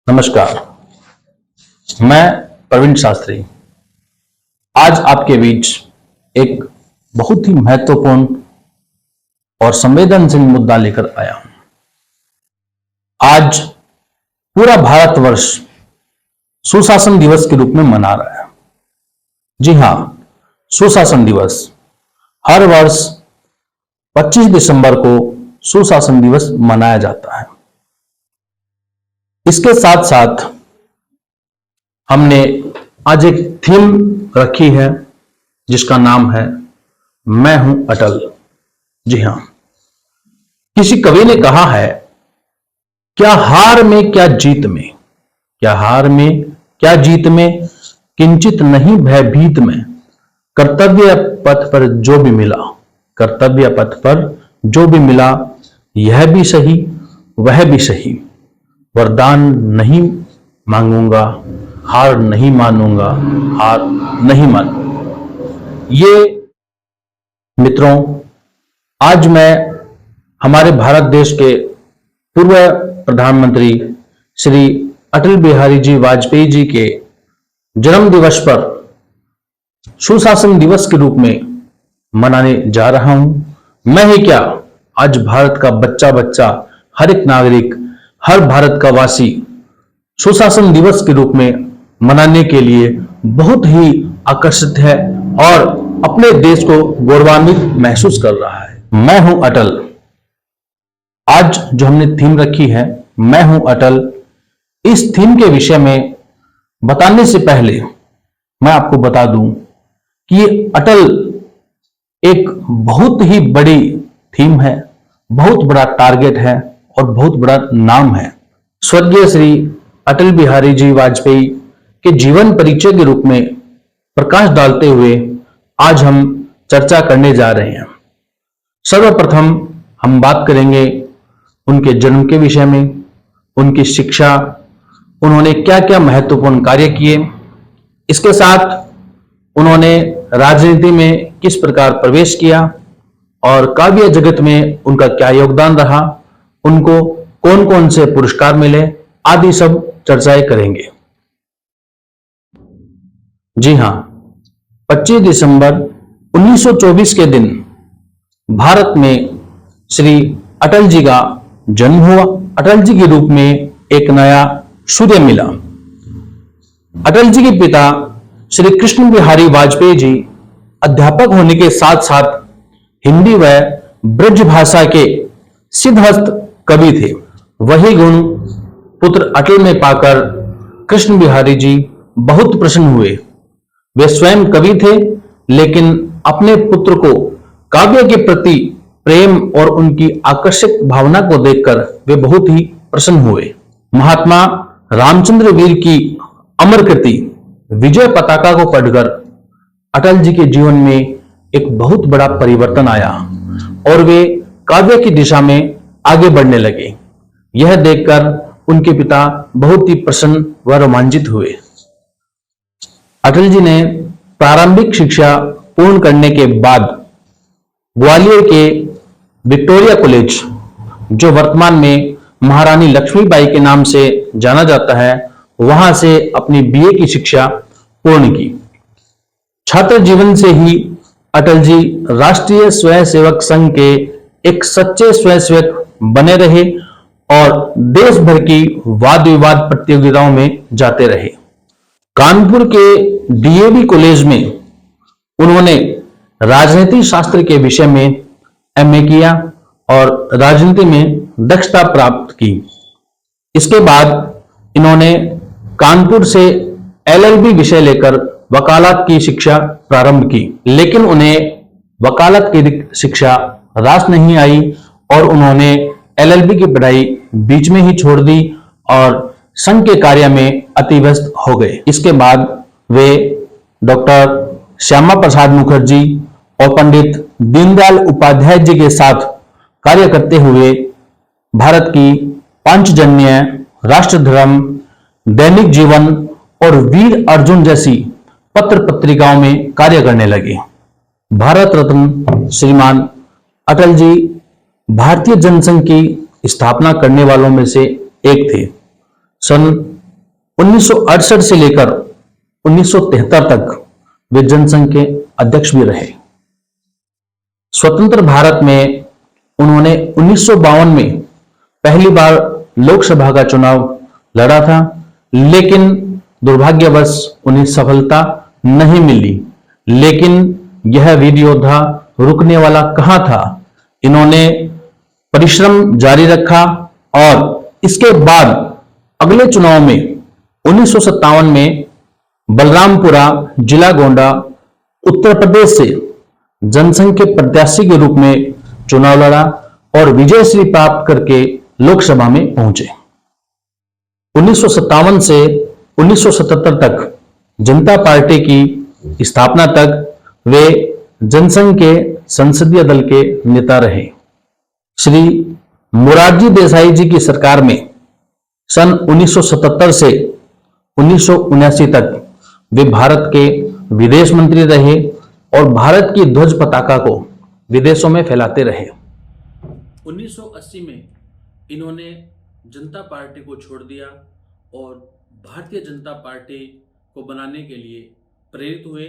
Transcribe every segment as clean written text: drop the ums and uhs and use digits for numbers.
नमस्कार, मैं प्रवीण शास्त्री आज आपके बीच एक बहुत ही महत्वपूर्ण और संवेदनशील मुद्दा लेकर आया हूं। आज पूरा भारतवर्ष सुशासन दिवस के रूप में मना रहा है। जी हां, सुशासन दिवस हर वर्ष 25 दिसंबर को सुशासन दिवस मनाया जाता है। इसके साथ साथ हमने आज एक थीम रखी है जिसका नाम है मैं हूं अटल। जी हां, किसी कवि ने कहा है, क्या हार में क्या जीत में, क्या हार में क्या जीत में, किंचित नहीं भयभीत में, कर्तव्य पथ पर जो भी मिला, कर्तव्य पथ पर जो भी मिला, यह भी सही वह भी सही, वरदान नहीं मांगूंगा, हार नहीं मानूंगा, हार नहीं मानूंगा। ये मित्रों, आज मैं हमारे भारत देश के पूर्व प्रधानमंत्री श्री अटल बिहारी जी वाजपेयी जी के जन्म दिवस पर सुशासन दिवस के रूप में मनाने जा रहा हूं। मैं ही क्या, आज भारत का बच्चा बच्चा, हर एक नागरिक, हर भारत का वासी सुशासन दिवस के रूप में मनाने के लिए बहुत ही आकर्षित है और अपने देश को गौरवान्वित महसूस कर रहा है। मैं हूं अटल। आज जो हमने थीम रखी है मैं हूं अटल, इस थीम के विषय में बताने से पहले मैं आपको बता दूं कि ये अटल एक बहुत ही बड़ी थीम है, बहुत बड़ा टारगेट है और बहुत बड़ा नाम है। स्वर्गीय श्री अटल बिहारी जी वाजपेयी के जीवन परिचय के रूप में प्रकाश डालते हुए आज हम चर्चा करने जा रहे हैं। सर्वप्रथम हम बात करेंगे उनके जन्म के विषय में, उनकी शिक्षा, उन्होंने क्या क्या महत्वपूर्ण कार्य किए, इसके साथ उन्होंने राजनीति में किस प्रकार प्रवेश किया और काव्य जगत में उनका क्या योगदान रहा, उनको कौन कौन से पुरस्कार मिले, आदि सब चर्चाएं करेंगे। जी हां, 25 दिसंबर 1924 के दिन भारत में श्री अटल जी का जन्म हुआ। अटल जी के रूप में एक नया सूर्य मिला। अटल जी के पिता श्री कृष्ण बिहारी वाजपेयी जी अध्यापक होने के साथ साथ हिंदी व ब्रज भाषा के सिद्धहस्त कवि थे। वही गुण पुत्र अटल में पाकर कृष्ण बिहारी जी बहुत प्रसन्न हुए। वे स्वयं कवि थे, लेकिन अपने पुत्र को काव्य के प्रति प्रेम और उनकी आकर्षक भावना को देखकर वे बहुत ही प्रसन्न हुए। महात्मा रामचंद्र वीर की अमर कृति विजय पताका को पढ़कर अटल जी के जीवन में एक बहुत बड़ा परिवर्तन आया और वे काव्य की दिशा में आगे बढ़ने लगे। यह देखकर उनके पिता बहुत ही प्रसन्न व रोमांचित हुए। अटल जी ने प्रारंभिक शिक्षा पूर्ण करने के बाद ग्वालियर के विक्टोरिया कॉलेज, जो वर्तमान में महारानी लक्ष्मीबाई के नाम से जाना जाता है, वहां से अपनी बीए की शिक्षा पूर्ण की। छात्र जीवन से ही अटल जी राष्ट्रीय स्वयंसेवक संघ के एक सच्चे स्वयंसेवक बने रहे और देश भर की वाद विवाद प्रतियोगिताओं में जाते रहे। कानपुर के डीएवी कॉलेज में उन्होंने राजनीति शास्त्र के विषय में एमए किया और राजनीति में दक्षता प्राप्त की। इसके बाद इन्होंने कानपुर से एलएलबी विषय लेकर वकालत की शिक्षा प्रारंभ की, लेकिन उन्हें वकालत की शिक्षा रास नहीं आई और उन्होंने एलएलबी की पढ़ाई बीच में ही छोड़ दी और संघ के कार्य में अतिव्यस्त हो गए। इसके बाद वे डॉक्टर श्यामा प्रसाद मुखर्जी और पंडित दीनदयाल उपाध्याय जी के साथ कार्य करते हुए भारत की पांचजन्य, राष्ट्रधर्म, दैनिक जीवन और वीर अर्जुन जैसी पत्र पत्रिकाओं में कार्य करने लगे। भारत रत्न श्रीमान अटल जी भारतीय जनसंघ की स्थापना करने वालों में से एक थे। सन 1968 से लेकर 1973 तक वे जनसंघ के अध्यक्ष भी रहे। स्वतंत्र भारत में उन्होंने 1952 में पहली बार लोकसभा का चुनाव लड़ा था, लेकिन दुर्भाग्यवश उन्हें सफलता नहीं मिली। लेकिन यह वीर योद्धा रुकने वाला कहां था। इन्होंने परिश्रम जारी रखा और इसके बाद अगले चुनाव में 1957 में बलरामपुरा जिला गोंडा उत्तर प्रदेश से जनसंघ के प्रत्याशी के रूप में चुनाव लड़ा और विजयश्री प्राप्त करके लोकसभा में पहुंचे। 1957 से 1977 तक जनता पार्टी की स्थापना तक वे जनसंघ के संसदीय दल के नेता रहे। श्री मोरारजी देसाई जी की सरकार में सन 1977 से 1979 तक वे भारत के विदेश मंत्री रहे और भारत की ध्वज पताका को विदेशों में फैलाते रहे। 1980 में इन्होंने जनता पार्टी को छोड़ दिया और भारतीय जनता पार्टी को बनाने के लिए प्रेरित हुए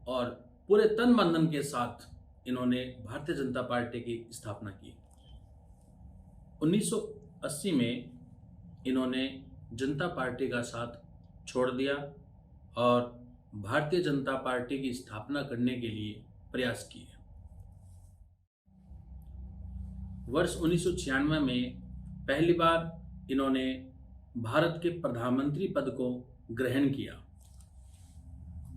और पूरे तन मन धन के साथ इन्होंने भारतीय जनता पार्टी की स्थापना की। 1980 में इन्होंने जनता पार्टी का साथ छोड़ दिया और भारतीय जनता पार्टी की स्थापना करने के लिए प्रयास किए। वर्ष 1996 में पहली बार इन्होंने भारत के प्रधानमंत्री पद को ग्रहण किया।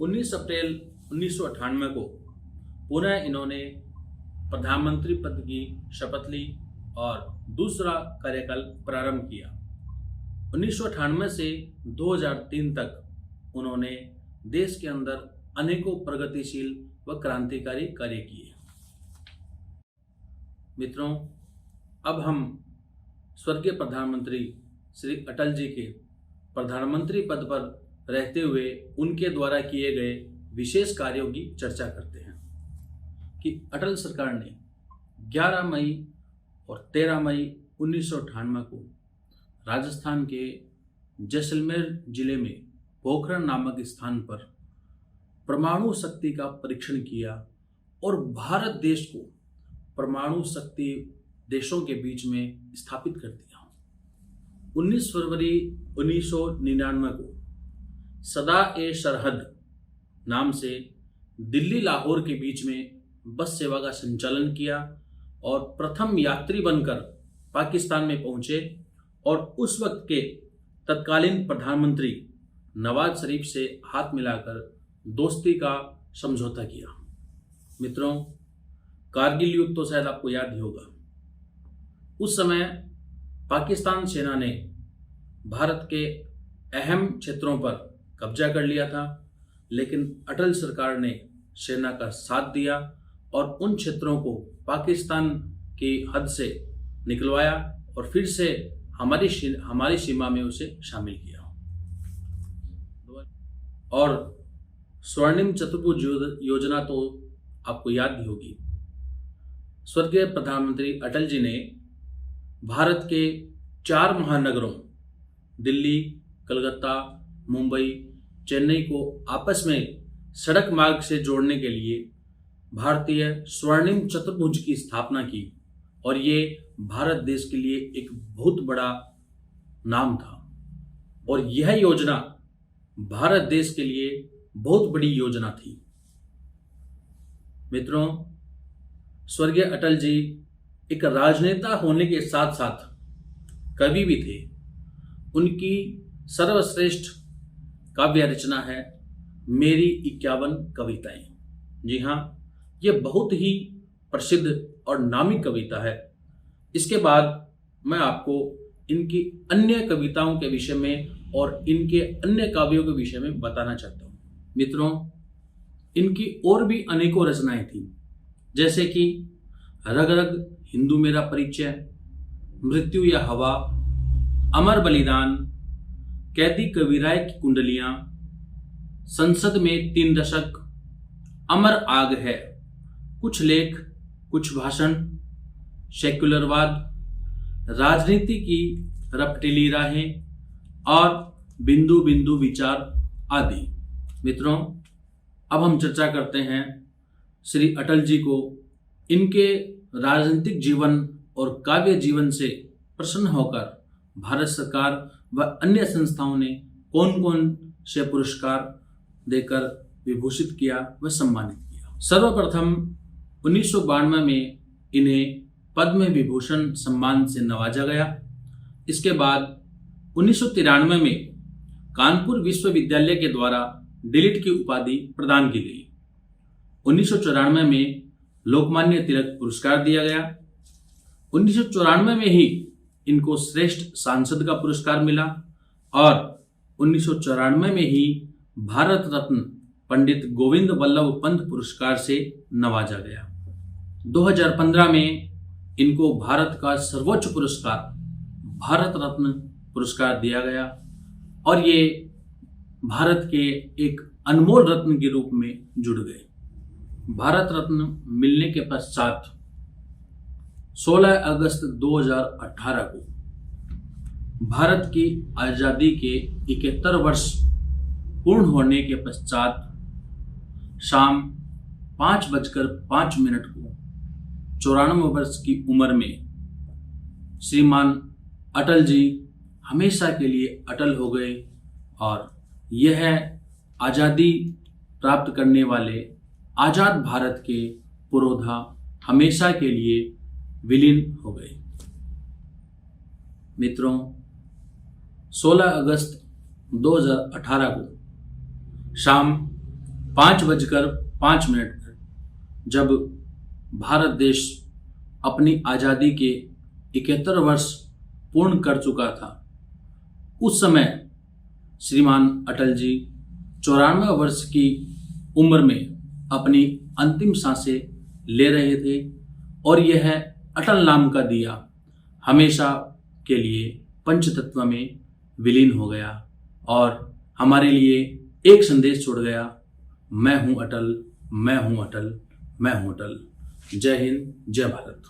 19 अप्रैल 1998 को पुनः इन्होंने प्रधानमंत्री पद की शपथ ली और दूसरा कार्यकाल प्रारंभ किया। 1998 से 2003 तक उन्होंने देश के अंदर अनेकों प्रगतिशील व क्रांतिकारी कार्य किए। मित्रों, अब हम स्वर्गीय प्रधानमंत्री श्री अटल जी के प्रधानमंत्री पद पर रहते हुए उनके द्वारा किए गए विशेष कार्यों की चर्चा करते हैं कि अटल सरकार ने 11 मई और 13 मई 1998 को राजस्थान के जैसलमेर जिले में पोखरण नामक स्थान पर परमाणु शक्ति का परीक्षण किया और भारत देश को परमाणु शक्ति देशों के बीच में स्थापित कर दिया। 19 फरवरी 1999 को सदा ए सरहद नाम से दिल्ली लाहौर के बीच में बस सेवा का संचालन किया और प्रथम यात्री बनकर पाकिस्तान में पहुंचे और उस वक्त के तत्कालीन प्रधानमंत्री नवाज शरीफ से हाथ मिलाकर दोस्ती का समझौता किया। मित्रों, कारगिल युद्ध तो शायद आपको याद ही होगा। उस समय पाकिस्तान सेना ने भारत के अहम क्षेत्रों पर कब्जा कर लिया था, लेकिन अटल सरकार ने सेना का साथ दिया और उन क्षेत्रों को पाकिस्तान की हद से निकलवाया और फिर से हमारी सीमा में उसे शामिल किया। और स्वर्णिम चतुर्भुज योजना तो आपको याद ही होगी। स्वर्गीय प्रधानमंत्री अटल जी ने भारत के 4 महानगरों दिल्ली, कलकत्ता, मुंबई, चेन्नई को आपस में सड़क मार्ग से जोड़ने के लिए भारतीय स्वर्णिम चतुर्भुज की स्थापना की और ये भारत देश के लिए एक बहुत बड़ा नाम था और यह योजना भारत देश के लिए बहुत बड़ी योजना थी। मित्रों, स्वर्गीय अटल जी एक राजनेता होने के साथ साथ कवि भी थे। उनकी सर्वश्रेष्ठ काव्य रचना है मेरी 51 कविताएं। जी हाँ, ये बहुत ही प्रसिद्ध और नामी कविता है। इसके बाद मैं आपको इनकी अन्य कविताओं के विषय में और इनके अन्य काव्यों के विषय में बताना चाहता हूँ। मित्रों, इनकी और भी अनेकों रचनाएं थी, जैसे कि रग रग हिंदू मेरा परिचय, मृत्यु या हवा, अमर बलिदान, कैदी कबीराय की कुंडलियां, संसद में 3 दशक, अमर आग है, कुछ लेख, कुछ भाषण, सेक्युलरवाद, राजनीति की रपटीली राहें और बिंदु बिंदु विचार आदि। मित्रों, अब हम चर्चा करते हैं श्री अटल जी को, इनके राजनीतिक जीवन और काव्य जीवन से प्रसन्न होकर भारत सरकार व अन्य संस्थाओं ने कौन कौन से पुरस्कार देकर विभूषित किया व सम्मानित किया। सर्वप्रथम 1992 में इन्हें पद्म विभूषण सम्मान से नवाजा गया। इसके बाद 1993 में कानपुर विश्वविद्यालय के द्वारा डिलिट की उपाधि प्रदान की गई। 1994 में लोकमान्य तिलक पुरस्कार दिया गया। 1994 में ही इनको श्रेष्ठ सांसद का पुरस्कार मिला और 1994 में ही भारत रत्न पंडित गोविंद वल्लभ पंत पुरस्कार से नवाजा गया। 2015 में इनको भारत का सर्वोच्च पुरस्कार भारत रत्न पुरस्कार दिया गया और ये भारत के एक अनमोल रत्न के रूप में जुड़ गए। भारत रत्न मिलने के पश्चात 16 अगस्त 2018 को भारत की आज़ादी के 71 वर्ष पूर्ण होने के पश्चात शाम 5:05 को 94 वर्ष की उम्र में श्रीमान अटल जी हमेशा के लिए अटल हो गए और यह आज़ादी प्राप्त करने वाले आज़ाद भारत के पुरोधा हमेशा के लिए विलीन हो गए। मित्रों, 16 अगस्त 2018 को शाम 5:05 पर जब भारत देश अपनी आज़ादी के 71 वर्ष पूर्ण कर चुका था, उस समय श्रीमान अटल जी 94 वर्ष की उम्र में अपनी अंतिम सांसें ले रहे थे और यह अटल नाम का दिया हमेशा के लिए पंचतत्व में विलीन हो गया और हमारे लिए एक संदेश छोड़ गया, मैं हूं अटल, मैं हूं अटल, मैं हूं अटल। जय हिंद, जय भारत।